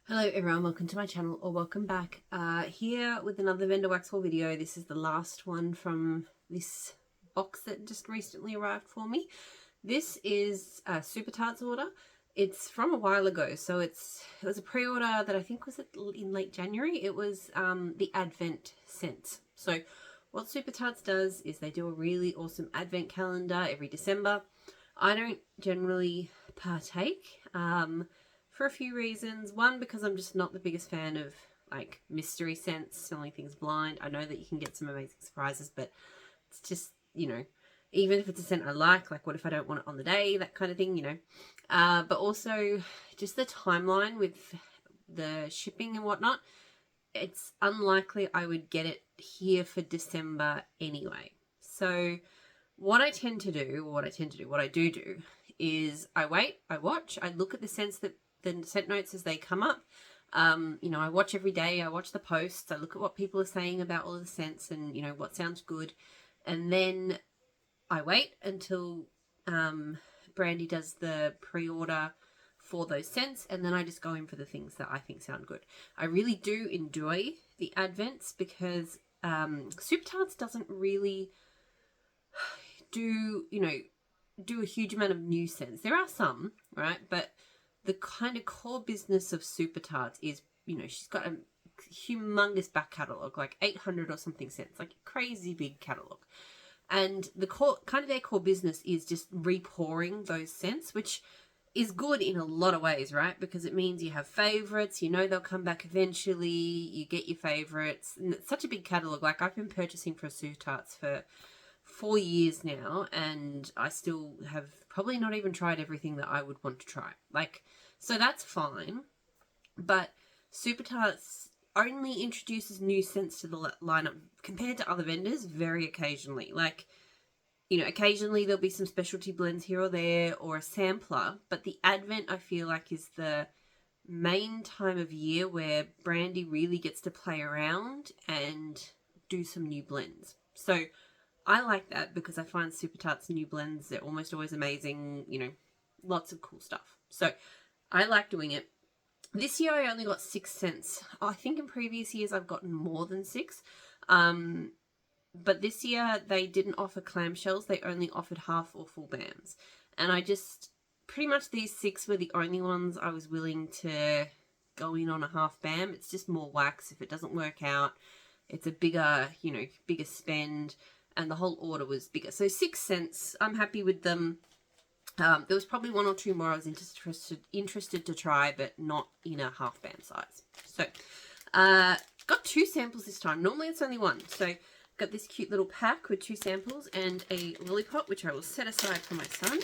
Hello everyone, welcome to my channel or welcome back. Here with another vendor wax haul video. This is the last one from this box that just recently arrived for me. This is a Super Tarts order. It's from a while ago, so it was a pre-order that I think was in late January. It was the Advent scents. So what Super Tarts does is they do a really awesome Advent calendar every December. I don't generally partake. For a few reasons. One, because I'm just not the biggest fan of like mystery scents, selling things blind. I know that you can get some amazing surprises, but it's just, even if it's a scent I like what if I don't want it on the day, that kind of thing, but also just the timeline with the shipping and whatnot. It's unlikely I would get it here for December anyway. So what I do is I wait, I watch, I look at the scents the scent notes as they come up. I watch every day. I watch the posts. I look at what people are saying about all of the scents and, what sounds good. And then I wait until Brandy does the pre-order for those scents. And then I just go in for the things that I think sound good. I really do enjoy the Advents because Super Tarts doesn't really do a huge amount of new scents. There are some, right? But the kind of core business of Super Tarts is, she's got a humongous back catalogue, like 800 or something scents, like a crazy big catalogue. And the their core business is just repouring those scents, which is good in a lot of ways, right? Because it means you have favourites, they'll come back eventually, you get your favourites. And it's such a big catalogue. Like, I've been purchasing for Super Tarts for 4 years now, and I still have probably not even tried everything that I would want to try. So that's fine. But Super Tarts only introduces new scents to the lineup compared to other vendors very occasionally. Occasionally there'll be some specialty blends here or there or a sampler, but the Advent, I feel like, is the main time of year where Brandy really gets to play around and do some new blends. So I like that because I find Super Tarts new blends, they're almost always amazing, lots of cool stuff. So I like doing it. This year I only got 6 scents. I think in previous years I've gotten more than 6. But this year they didn't offer clamshells. They only offered half or full BAMs. And pretty much these 6 were the only ones I was willing to go in on a half BAM. It's just more wax. If it doesn't work out, it's a bigger spend. And the whole order was bigger. So 6 scents, I'm happy with them. There was probably 1 or 2 more I was interested to try, but not in a half BAM size. So, got 2 samples this time. Normally it's only 1. So, got this cute little pack with 2 samples and a lollipop, which I will set aside for my son.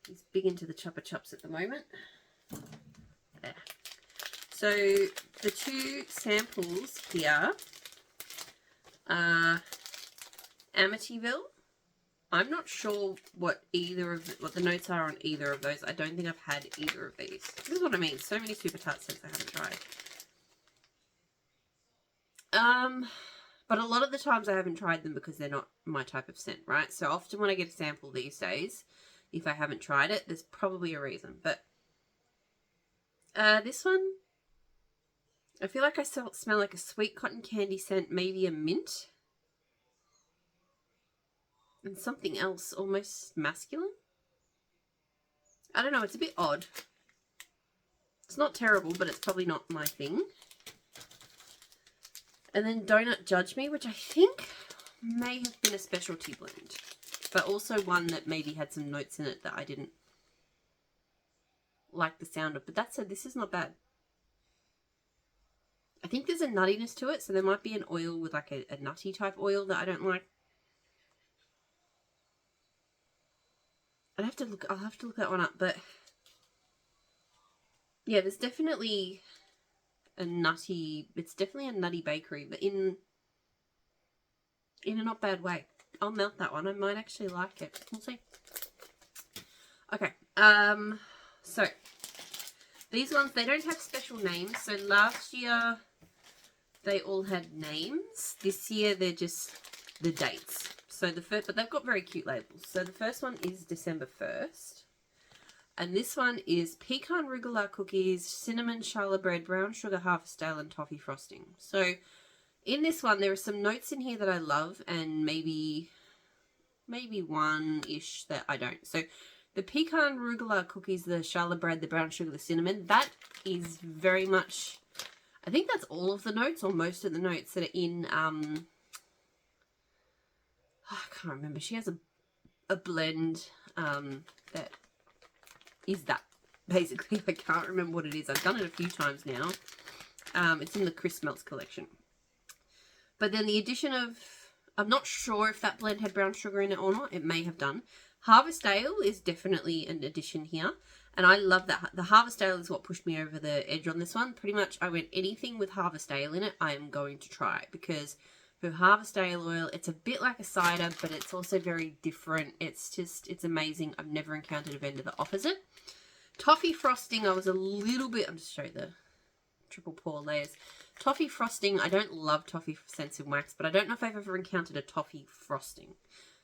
He's big into the Chupa Chups at the moment. There. So, the 2 samples here are Amityville. I'm not sure what the notes are on either of those. I don't think I've had either of these. This is what I mean. So many Super Tarts scents I haven't tried. But a lot of the times I haven't tried them because they're not my type of scent, right? So often when I get a sample these days, if I haven't tried it, there's probably a reason. But this one, I feel like I smell like a sweet cotton candy scent, maybe a mint. And something else, almost masculine. I don't know, it's a bit odd. It's not terrible, but it's probably not my thing. And then Donut Judge Me, which I think may have been a specialty blend. But also one that maybe had some notes in it that I didn't like the sound of. But that said, this is not bad. I think there's a nuttiness to it, so there might be an oil with like a nutty type oil that I don't like. I'll have to look that one up, but yeah, there's definitely it's definitely a nutty bakery, but in a not bad way. I'll melt that one. I might actually like it. We'll see. Okay. So these ones, they don't have special names. So last year they all had names. This year they're just the dates. So but they've got very cute labels. So the first one is December 1st. And this one is pecan rugelach cookies, cinnamon challah bread, brown sugar harvest ale, and toffee frosting. So in this one, there are some notes in here that I love, and maybe one-ish that I don't. So the pecan rugelach cookies, the challah bread, the brown sugar, the cinnamon, that is very much, I think that's all of the notes, or most of the notes that are in, I can't remember. She has a blend that is that, basically. I can't remember what it is. I've done it a few times now. It's in the Crisp Melts collection. But then the addition of, I'm not sure if that blend had brown sugar in it or not. It may have done. Harvest Ale is definitely an addition here. And I love that. The Harvest Ale is what pushed me over the edge on this one. Pretty much I went, anything with Harvest Ale in it, I am going to try. Because for Harvest Ale oil, it's a bit like a cider, but it's also very different. It's amazing. I've never encountered a vendor that offers it. Toffee frosting, I was a little bit, I'm just showing the triple pour layers. Toffee frosting, I don't love toffee scents in wax, but I don't know if I've ever encountered a toffee frosting.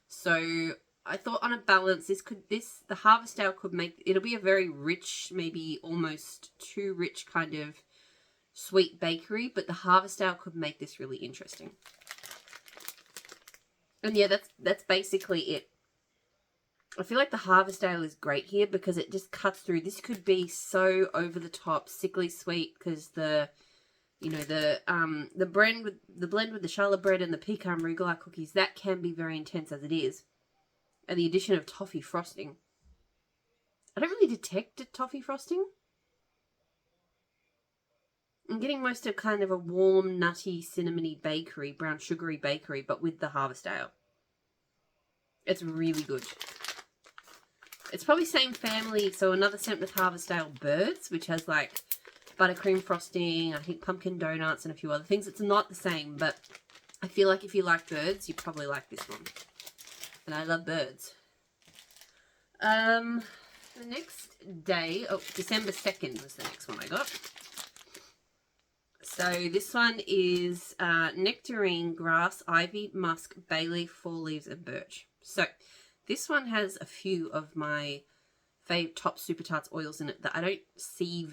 So I thought on a balance, the Harvest Ale could make, it'll be a very rich, maybe almost too rich kind of sweet bakery, but the Harvest Ale could make this really interesting. And yeah, that's basically it. I feel like the Harvest Ale is great here because it just cuts through. This could be so over the top, sickly sweet, because the blend with the challah bread and the pecan rugelach cookies, that can be very intense as it is. And the addition of toffee frosting, I don't really detect a toffee frosting. I'm getting most of kind of a warm, nutty, cinnamony bakery, brown sugary bakery, but with the Harvest Ale. It's really good. It's probably same family, so another scent with Harvest Ale, Birds, which has like buttercream frosting, I think pumpkin donuts, and a few other things. It's not the same, but I feel like if you like birds, you probably like this one. And I love birds. The next day, December 2nd was the next one I got. So this one is nectarine, grass, ivy, musk, bay leaf, four leaves, and birch. So this one has a few of my top Super Tarts oils in it that I don't see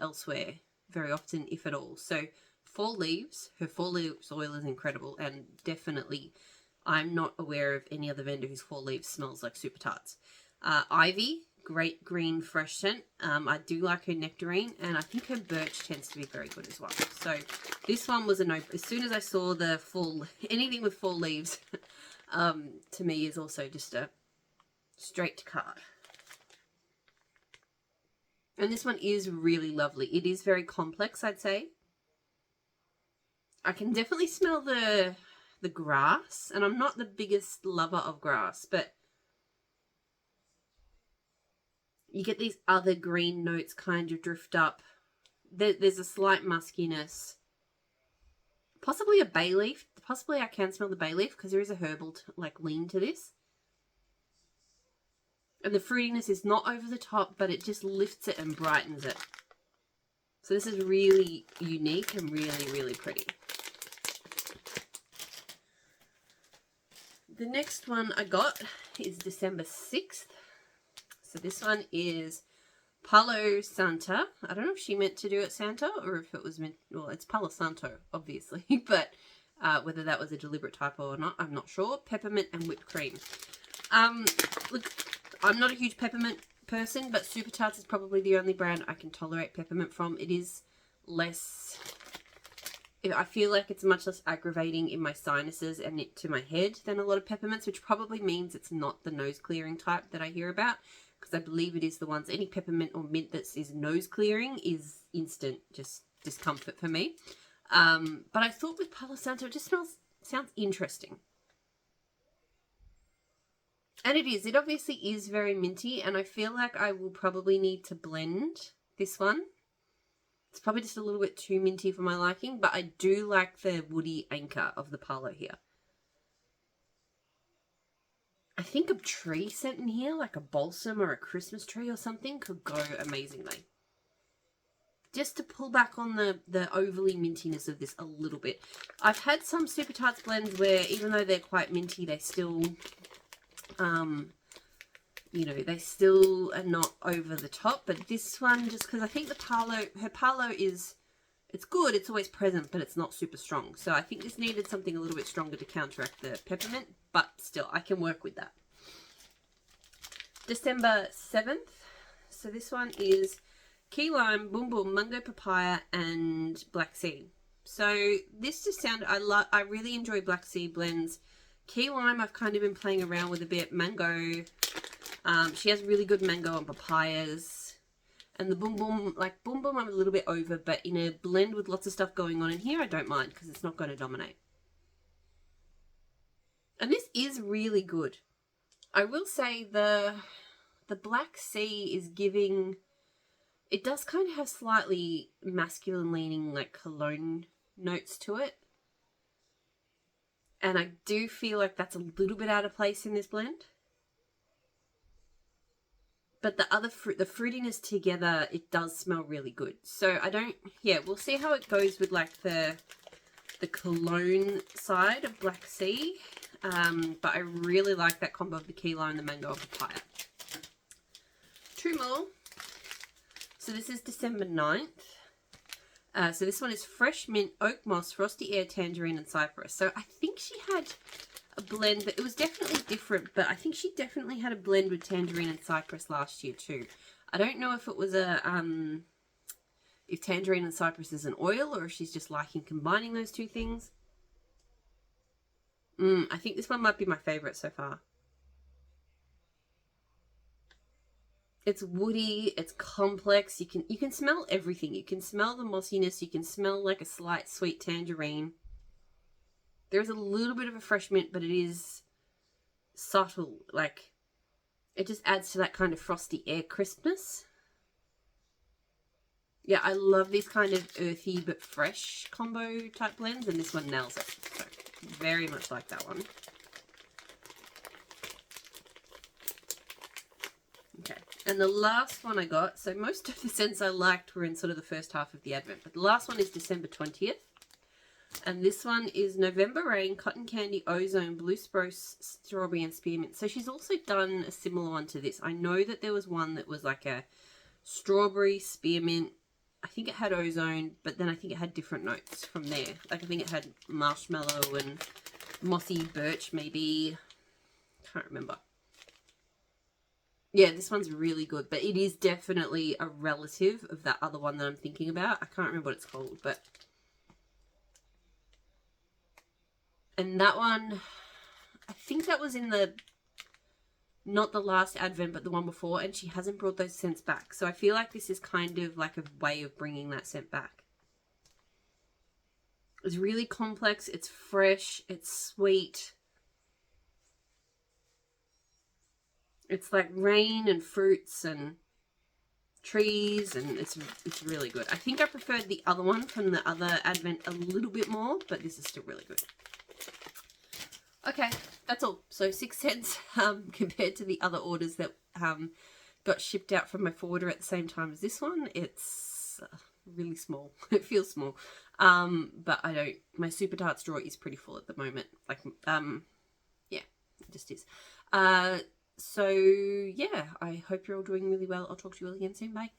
elsewhere very often, if at all. So four leaves, her four leaves oil is incredible, and definitely I'm not aware of any other vendor whose four leaves smells like Super Tarts. Ivy, great green fresh scent. I do like her nectarine, and I think her birch tends to be very good as well. So this one was a no. As soon as I saw the anything with four leaves, to me is also just a straight card. And this one is really lovely. It is very complex, I'd say. I can definitely smell the grass, and I'm not the biggest lover of grass, but you get these other green notes kind of drift up. There's a slight muskiness. Possibly a bay leaf. Possibly I can smell the bay leaf because there is a herbal lean to this. And the fruitiness is not over the top, but it just lifts it and brightens it. So this is really unique and really, really pretty. The next one I got is December 6th. So this one is Palo Santa. I don't know if she meant to do it Santa or if it was meant, well, it's Palo Santo, obviously, but whether that was a deliberate typo or not, I'm not sure. Peppermint and whipped cream. Look, I'm not a huge peppermint person, but Super Tarts is probably the only brand I can tolerate peppermint from. It is less, I feel like it's much less aggravating in my sinuses and to my head than a lot of peppermints, which probably means it's not the nose clearing type that I hear about, because I believe it is the ones, any peppermint or mint that is nose clearing is instant just discomfort for me. But I thought with Palo Santo, it just sounds interesting. And it is. It obviously is very minty, and I feel like I will probably need to blend this one. It's probably just a little bit too minty for my liking, but I do like the woody anchor of the Palo here. I think a tree scent in here, like a balsam or a Christmas tree or something, could go amazingly. Just to pull back on the overly mintiness of this a little bit. I've had some Super Tarts blends where even though they're quite minty, they still you know, they still are not over the top. But this one, just because I think her Palo is, it's good, it's always present, but it's not super strong. So I think this needed something a little bit stronger to counteract the peppermint, but still, I can work with that. December 7th. So this one is key lime, boom boom, mango papaya, and black sea. So this just sounded, I really enjoy black sea blends. Key lime, I've kind of been playing around with a bit. Mango, she has really good mango and papayas. And the boom boom, like boom boom, I'm a little bit over, but in a blend with lots of stuff going on in here, I don't mind because it's not going to dominate. And this is really good. I will say the black sea is giving, it does kind of have slightly masculine leaning, like cologne notes to it. And I do feel like that's a little bit out of place in this blend. But the other fruit, the fruitiness together, it does smell really good. So I don't, yeah, we'll see how it goes with like the cologne side of black sea. But I really like that combo of the key lime and the mango and papaya. Two more. So this is December 9th. So this one is fresh mint, oak moss, frosty air, tangerine, and cypress. So I think she had a blend that, it was definitely different, but I think she definitely had a blend with tangerine and cypress last year too. I don't know if it was a, if tangerine and cypress is an oil or if she's just liking combining those two things. I think this one might be my favorite so far. It's woody, it's complex, you can smell everything. You can smell the mossiness, you can smell like a slight sweet tangerine. There's a little bit of a fresh mint, but it is subtle, like it just adds to that kind of frosty air crispness. Yeah, I love these kind of earthy but fresh combo type blends, and this one nails it. So very much like that one. Okay, and the last one I got, so most of the scents I liked were in sort of the first half of the advent, but the last one is December 20th. And this one is November Rain, Cotton Candy, Ozone, Blue Spruce, Strawberry, and Spearmint. So she's also done a similar one to this. I know that there was one that was like a strawberry, spearmint. I think it had ozone, but then I think it had different notes from there. Like I think it had marshmallow and mossy birch maybe. Can't remember. Yeah, this one's really good, but it is definitely a relative of that other one that I'm thinking about. I can't remember what it's called, but... And that one, I think that was in the, not the last advent, but the one before, and she hasn't brought those scents back. So I feel like this is kind of like a way of bringing that scent back. It's really complex, it's fresh, it's sweet. It's like rain and fruits and trees, and it's really good. I think I preferred the other one from the other advent a little bit more, but this is still really good. Okay, that's all. So 6 cents compared to the other orders that got shipped out from my forwarder at the same time as this one. It's really small. It feels small. But I don't, my Super Tarts drawer is pretty full at the moment. Like, yeah, it just is. So yeah, I hope you're all doing really well. I'll talk to you all again soon. Bye.